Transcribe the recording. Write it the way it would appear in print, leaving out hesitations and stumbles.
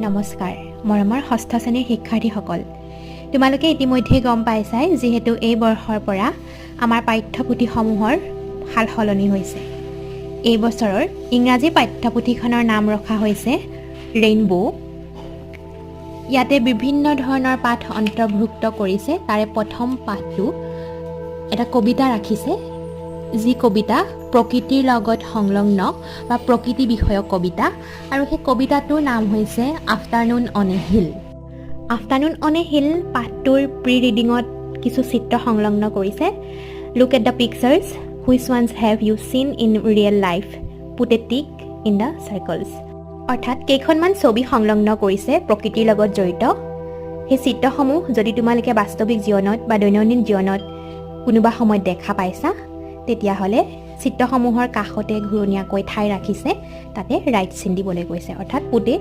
নমস্কাৰ মৰমৰ ষষ্ঠ শ্ৰেণীৰ শিক্ষাৰ্থীসকল তোমালোকে ইতিমধ্যে গম পাইছাই যেহেতু এই বৰ্ষৰ পৰা আমাৰ পাঠ্যপুথিসমূহৰ সালসলনি হৈছে এই বছৰৰ ইংৰাজী পাঠ্যপুথিখনৰ নাম ৰখা হৈছে ৰেইনবো ইয়াতে বিভিন্ন ধৰণৰ পাঠ অন্তৰ্ভুক্ত কৰিছে তাৰে প্ৰথম পাঠটো এটা কবিতা ৰাখিছে যি কবিতা প্ৰকৃতিৰ লগত সংলগ্ন বা প্ৰকৃতি বিষয়ক কবিতা আৰু সেই কবিতাটোৰ নাম হৈছে afternoon on a hill afternoon on a hill পাঠটোৰ প্ৰি ৰিডিঙত কিছু চিত্ৰ সংলগ্ন কৰিছে look at the pictures which ones have you seen in real life put a tick in the circles অৰ্থাৎ কেইখনমান ছবি সংলগ্ন কৰিছে প্ৰকৃতিৰ লগত জড়িত সেই চিত্ৰসমূহ যদি তোমালোকে বাস্তৱিক জীৱনত বা দৈনন্দিন জীৱনত কোনোবা সময়ত দেখা পাইছা তেতিয়াহ'লে চিত্ৰসমূহৰ কাষতে ঘূৰণীয়াকৈ ঠাই ৰাখিছে তাতে ৰাইট চিন দিবলৈ কৈছে অৰ্থাৎ পুট এ